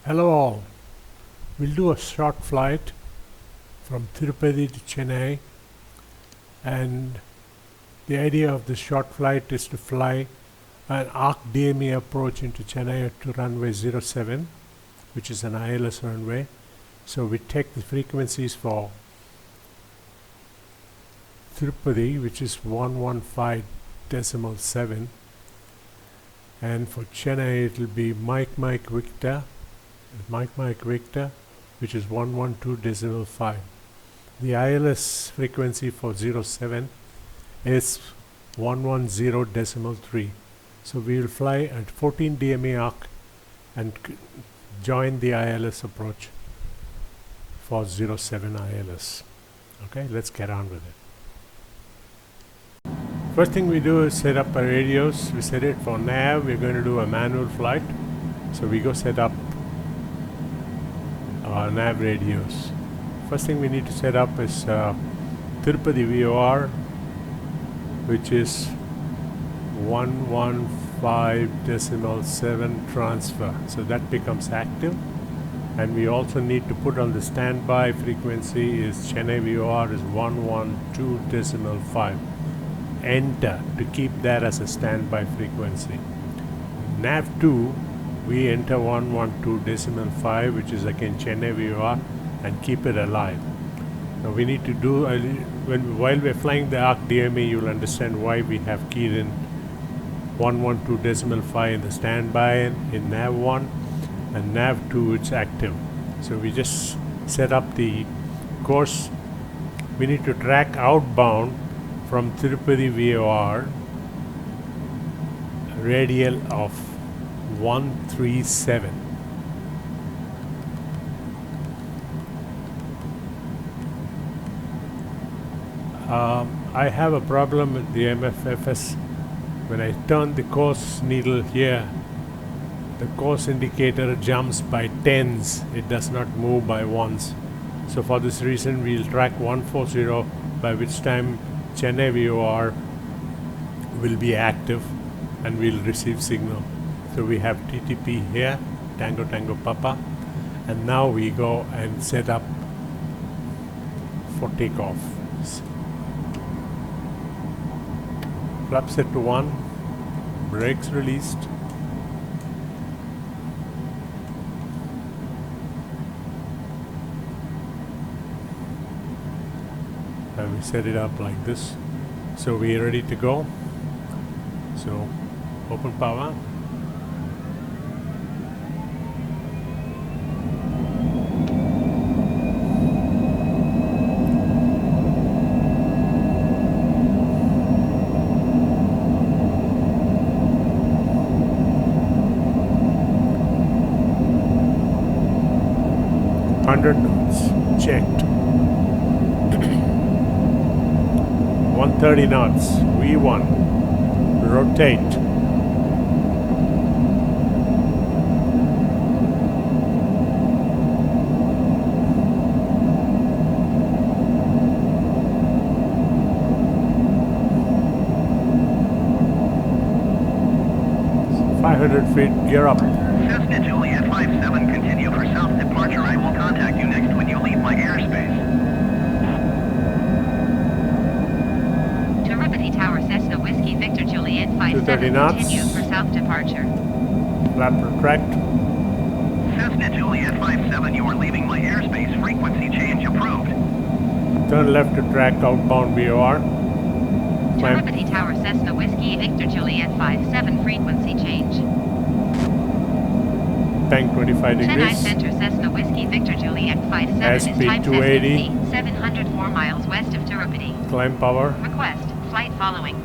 Hello all. We'll do a short flight from Tirupati to Chennai, and the idea of this short flight is to fly an Arc Dme approach into Chennai to runway 07, which is an ILS runway. So we take the frequencies for Tirupati, which is 115.7, and for Chennai it will be Mike Victor, which is 112.5. The ILS frequency for 07 is 110.3. So we will fly at 14 DMA arc and join the ILS approach for 07 ILS. Okay, let's get on with it. First thing we do is set up our radios. We set it for nav. We're going to do a manual flight, so we go set up our nav radios. First thing we need to set up is Tirupati VOR, which is 115.7 transfer, so that becomes active. And we also need to put on the standby frequency is Chennai VOR is 112.5. Enter to keep that as a standby frequency. Nav 2, we enter 112.5, which is again Chennai VOR, and keep it alive. Now we need to do while we're flying the Arc Dme, you'll understand why we have keyed in 112.5 in the standby in nav 1, and nav 2 it's active. So we just set up the course. We need to track outbound from Tirupati VOR radial of 137. I have a problem with the MFFS. When I turn the course needle here, the course indicator jumps by tens. It does not move by ones. So for this reason, we'll track 140, by which time Chennai VOR will be active and we'll receive signal. So we have TTP here, Tango Tango Papa, and now we go and set up for takeoff. Flap set to 1, brakes released. And we set it up like this. So we are ready to go. So open power. Knots checked. 130 knots. V1. Rotate. So 500 feet. Gear up. Cessna Juliet 57, continue for south departure. I will contact you next when you leave my airspace. Tirupati Tower, Cessna Whiskey Victor Juliet 230 57, knots. continue for south departure. Flap retract. Cessna Juliet 57, you are leaving my airspace. Frequency change approved. Turn left to track outbound VOR. Climb. Tirupati Tower, Cessna Whiskey Victor Juliet 57, frequency change. Bank 25 Chennai degrees. Center, Cessna Whiskey Victor Juliet 57 SP is type 280. Cessna C, 704 miles west of Tirupati. Climb power. Request, flight following.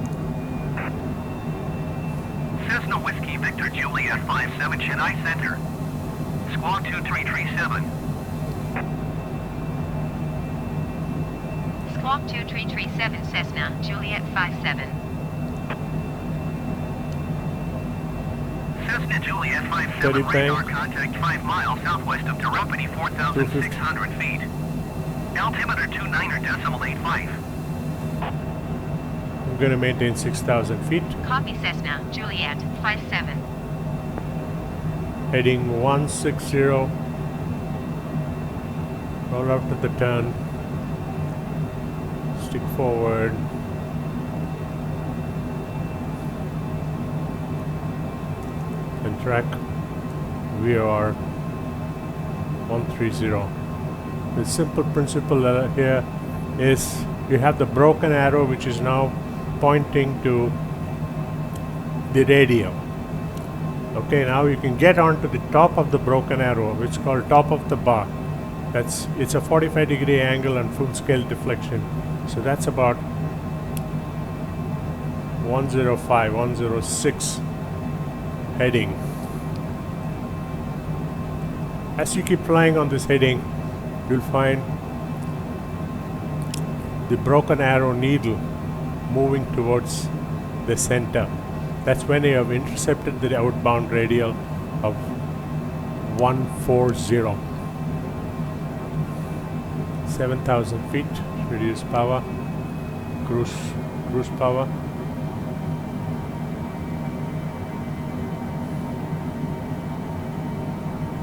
Cessna Whiskey Victor Juliet 57, Chennai Center. Squawk 2337. Squawk 2337 Cessna Juliet 57. Cessna Juliet 57, 30 radar bank. contact 5 miles southwest of Tirupati, 4,600 feet. Altimeter 29.85. I'm going to maintain 6,000 feet. Copy Cessna Juliet 57. Heading 160. Roll out to the turn. Stick forward. And track VOR 130. The simple principle here is you have the broken arrow which is now pointing to the radial. Okay, now you can get onto the top of the broken arrow, which is called top of the bar. It's a 45-degree angle and full scale deflection. So that's about 105, 106 heading. As you keep flying on this heading, you'll find the broken arrow needle moving towards the center. That's when you have intercepted the outbound radial of 140. 7,000 feet, reduce power, cruise power.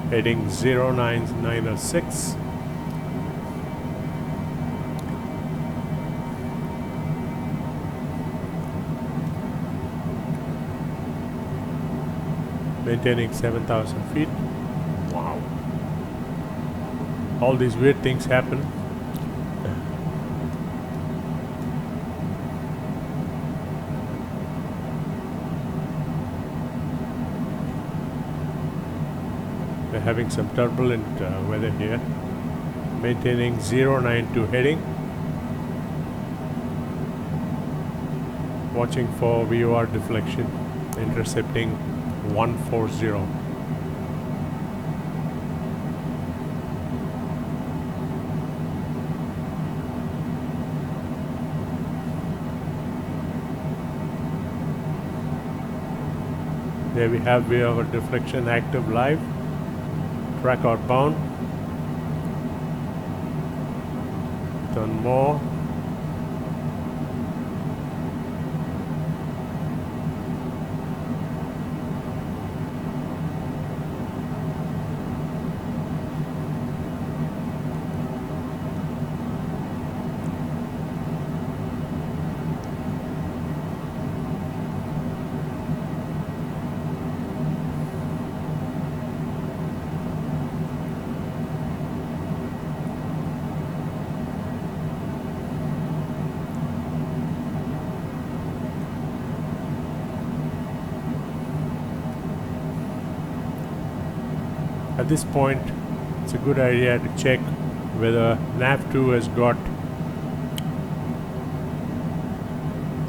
Heading 09906. Maintaining 7,000 feet. Wow. All these weird things happen. We're having some turbulent weather here. Maintaining 092 heading. Watching for VOR deflection. Intercepting 140. There we have VOR deflection active live. Track outbound. Turn more. At this point, it's a good idea to check whether nav2 has got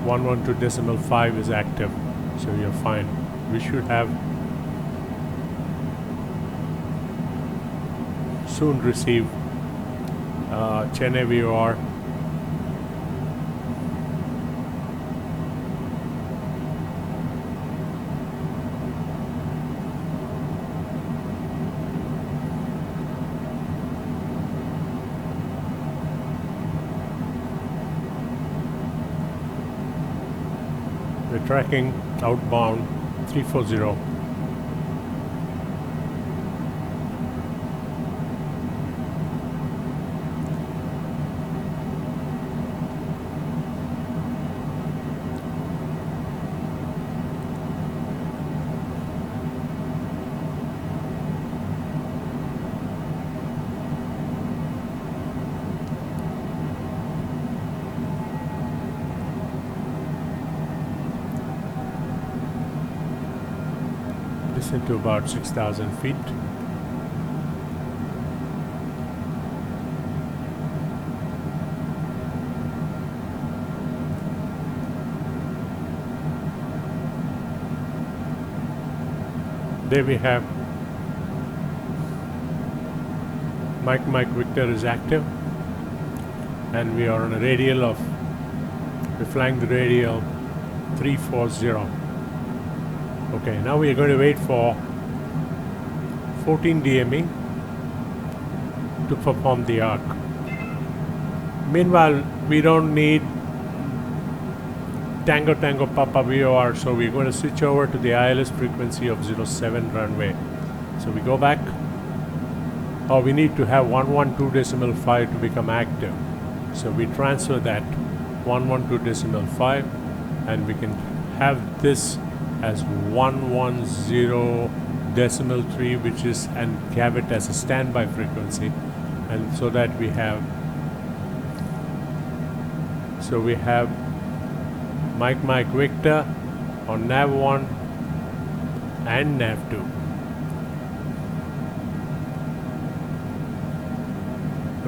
112.5 is active, so you're fine. We should have soon receive Chennai VOR. We're tracking outbound 340. Into about 6,000 feet. There we have Mike Victor is active, and we are on a radial of, we're flying the radial 340. Okay, now we are going to wait for 14 DME to perform the arc. Meanwhile, we don't need Tango Papa VOR, so we're going to switch over to the ILS frequency of 07 runway. So we go back. Oh, we need to have 112.5 to become active. So we transfer that 112.5 and we can have this as 110.3, which is, and have it as a standby frequency, and so that we have Mike Victor on nav 1 and nav 2.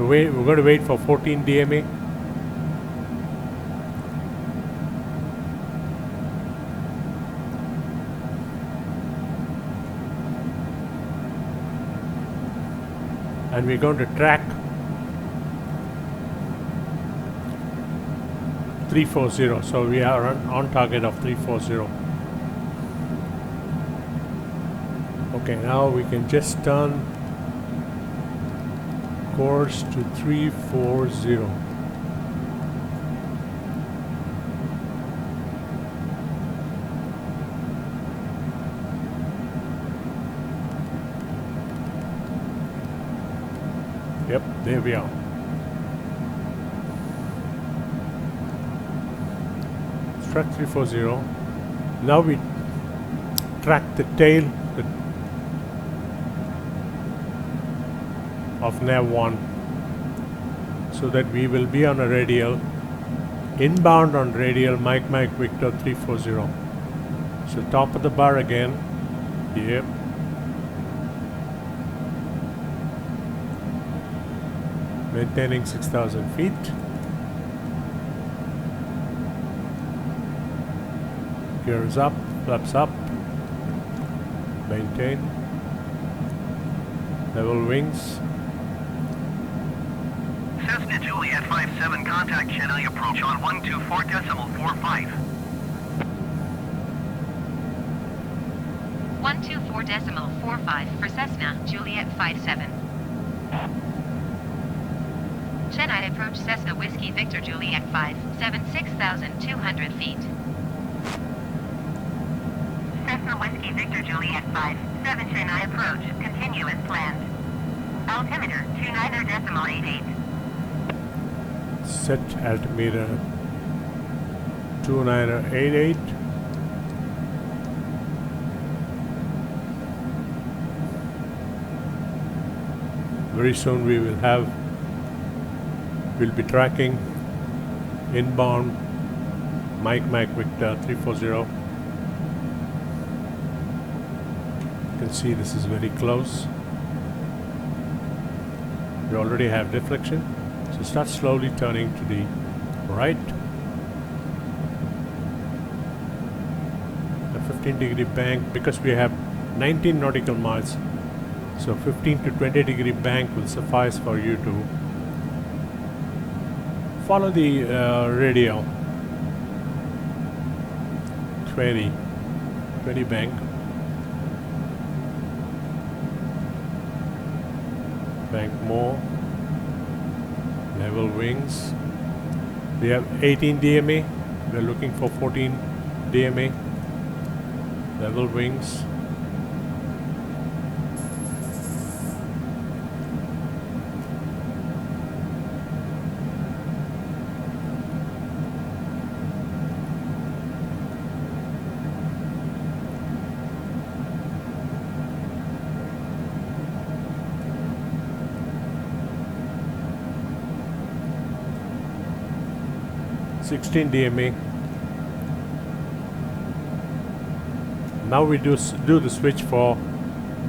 We're going to wait for 14 DMA. And we're going to track 340. So we are on target of 340. Okay, now we can just turn course to 340. Yep, there we are. Track 340. Now we track the tail of nav 1 so that we will be on a radial, inbound on radial Mike Victor 340. So top of the bar again. Yep. Maintaining 6,000 feet. Gears up, flaps up. Maintain. Level wings. Cessna Juliet 57, contact Chennai approach on 124.45. 124.45 for Cessna Juliet 57. Chennai approach Cessna Whiskey Victor Juliet 57, 6,200 feet. Cessna Whiskey Victor Juliet 57 Chennai approach, continuous planned. Altimeter 29.88. Set altimeter 2988. Very soon we'll be tracking inbound Mike Victor 340. You can see this is very close. We already have deflection, so start slowly turning to the right. A 15-degree bank, because we have 19 nautical miles, so 15 to 20-degree bank will suffice for you to follow the radial. 20 bank. Bank more. Level wings. We have 18 DMA. We're looking for 14 DMA. Level wings. DMA. Now we do the switch for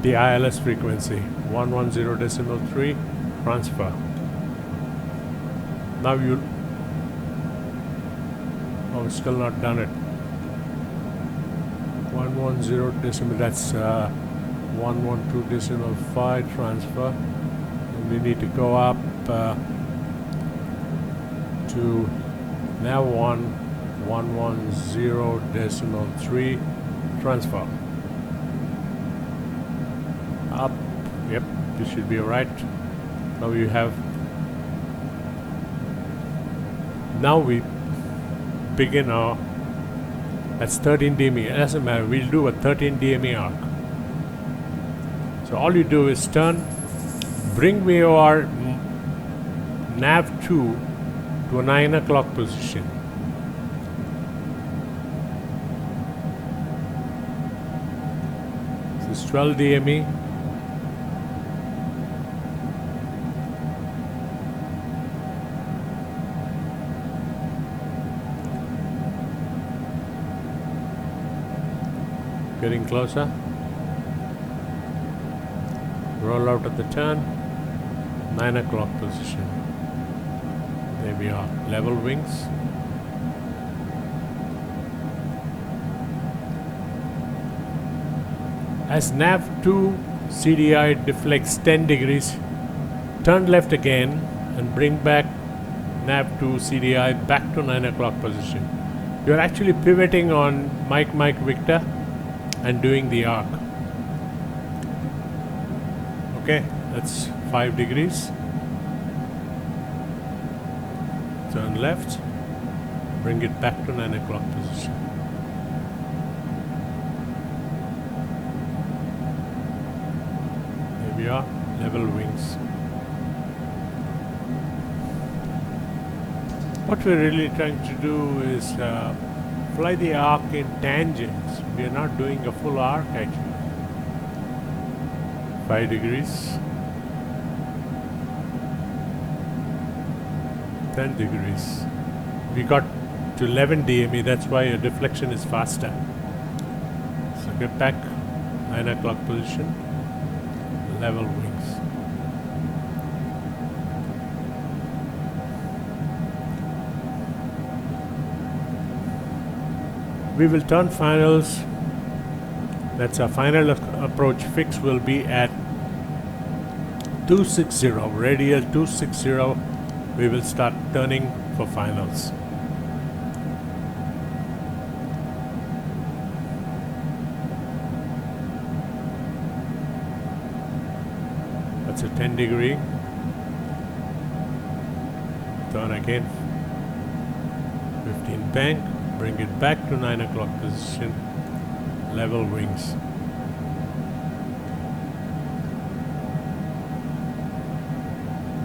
the ILS frequency 110.3 transfer. Now still not done it. 110 that's 112.5 transfer. And we need to go up to now 110.3 transfer. Up, yep, this should be right. Now you have. Now we begin our. That's 13 DME. It doesn't matter. We'll do a 13 DME arc. So all you do is turn, bring your nav 2 to a 9 o'clock position. This is 12 DME. Getting closer. Roll out at the turn. 9 o'clock position. There we are. Level wings. As nav 2 CDI deflects 10 degrees, turn left again and bring back nav 2 CDI back to 9 o'clock position. You are actually pivoting on Mike Victor and doing the arc. Okay, that's 5 degrees. Turn left, bring it back to 9 o'clock position. There we are, level wings. What we're really trying to do is fly the arc in tangents. We are not doing a full arc actually. 5 degrees. 10 degrees. We got to 11 DME, that's why your deflection is faster. So get back, 9 o'clock position, level wings. We will turn finals. That's our final approach fix will be at 260, radial 260. We will start turning for finals. That's a 10 degree. Turn again. 15 bank. Bring it back to 9 o'clock position. Level wings.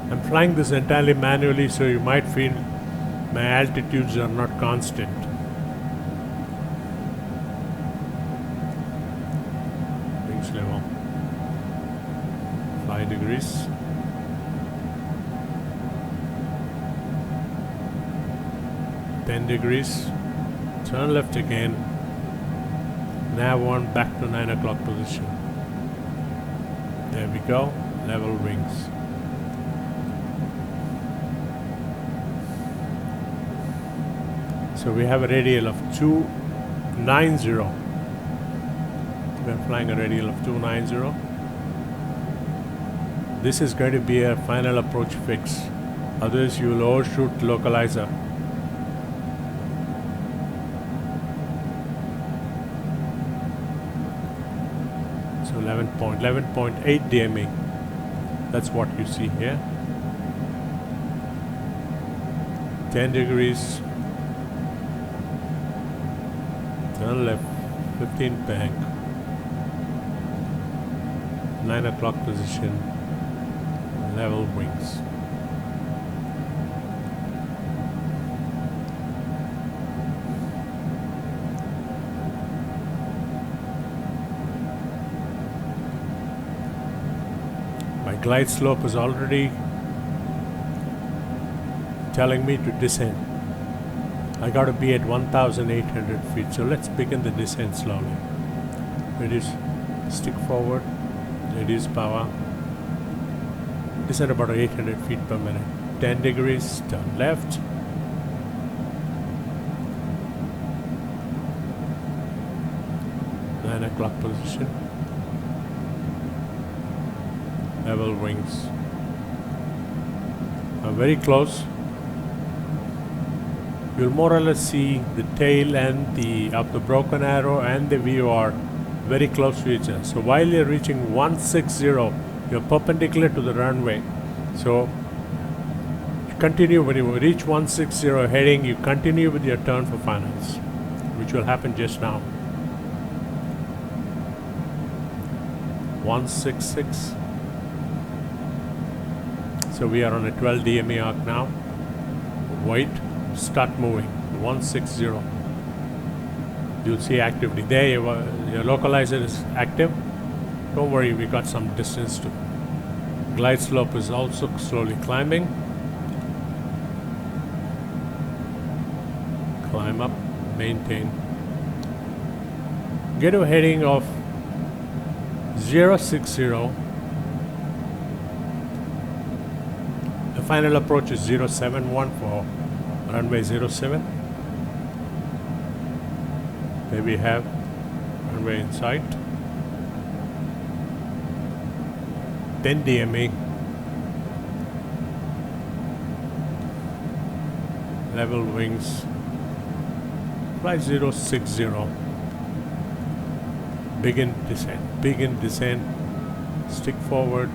I'm flying this entirely manually, so you might feel my altitudes are not constant. Wings level. 5 degrees. .10 Turn left again. Nav 1 back to 9 o'clock position. There we go. Level wings. So we have a radial of 290. We're flying a radial of 290. This is going to be a final approach fix. Otherwise you will overshoot localizer. So 11.8 DME. That's what you see here. 10 degrees. Turn left, 15 bank, 9 o'clock position, level wings. My glide slope is already telling me to descend. I got to be at 1,800 feet. So let's begin the descent slowly. Reduce, stick forward, reduce power. Descend about 800 feet per minute. 10 degrees, turn left. Nine o'clock position. Level wings. Very close. You'll more or less see the tail and the of the broken arrow and the VOR very close to each other. So while you're reaching 160, you're perpendicular to the runway. So you continue when you reach 160 heading, you continue with your turn for finals, which will happen just now. 166. So we are on a 12 DME arc now. Wait, start moving. 160. You'll see activity there. Your localizer is active. Don't worry, we got some distance to. Glide slope is also slowly climbing. Climb up, maintain. Get a heading of 060. The final approach is 071 for runway 07. There we have runway in sight. 10 DME. Level wings. Fly 060. Begin descent. Begin descent. Stick forward.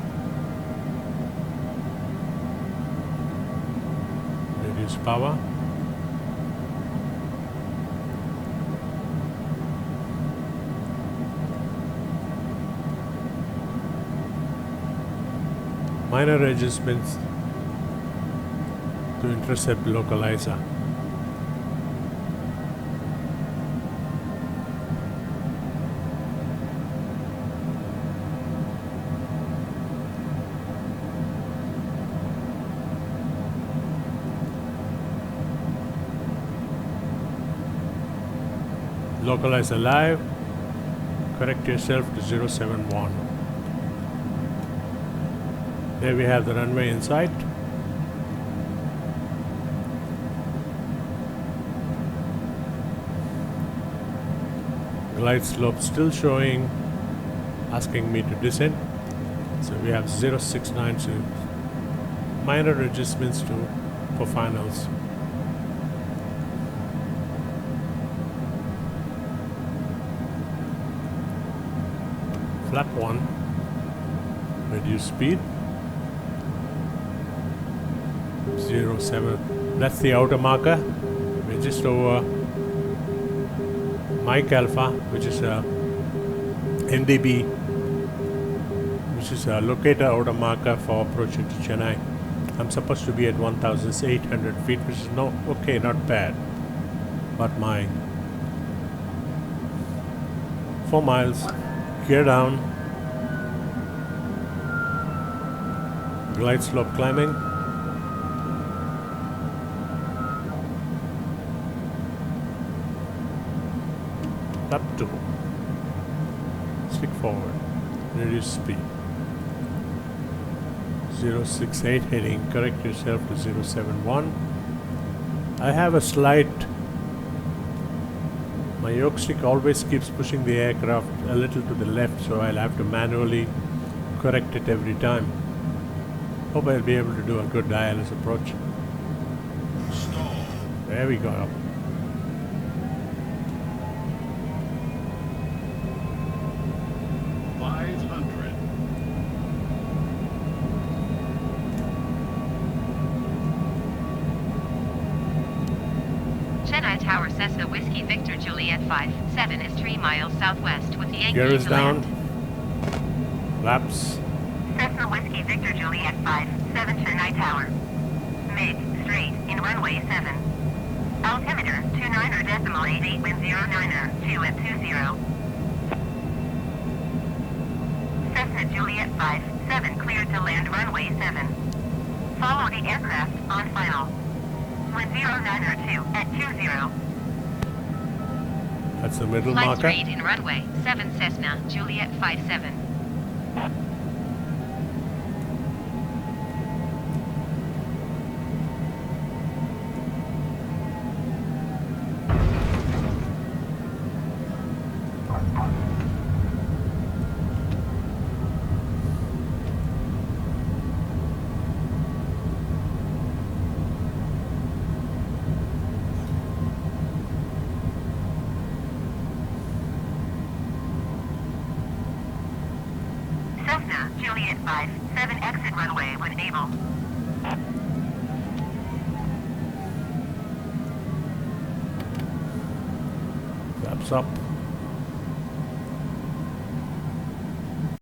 Reduce power. Minor adjustments to intercept localizer. Localizer live. Correct yourself to 071. There we have the runway in sight. Glide slope still showing, asking me to descend. So we have 069 to minor adjustments to for finals. Flap 1. Reduce speed. 07. That's the outer marker. We're just over Mike Alpha, which is a NDB, which is a locator outer marker for approaching to Chennai. I'm supposed to be at 1,800 feet, which is okay, not bad. But my 4 miles, gear down, glide slope climbing. Up to stick forward, reduce speed. 068 heading, correct yourself to 071. I have a slight, my yoke stick always keeps pushing the aircraft a little to the left, so I'll have to manually correct it every time. Hope I'll be able to do a good ILS approach. There we go. Tower Cessna Whiskey Victor Juliet 57 is 3 miles southwest with the Yankee Gear is to down. land. Laps. Cessna Whiskey Victor Juliet 57 Chennai Tower. Mid, straight, in runway 7. Altimeter 29.88, wind 090, 2 at 20. Cessna Juliet 57 cleared to land runway 7. Follow the aircraft on final. Wind 092 at 20. That's the middle Flight marker. straight in runway 7 Cessna Juliet 57. Cessna Juliet 57 exit runway when able. Flaps up.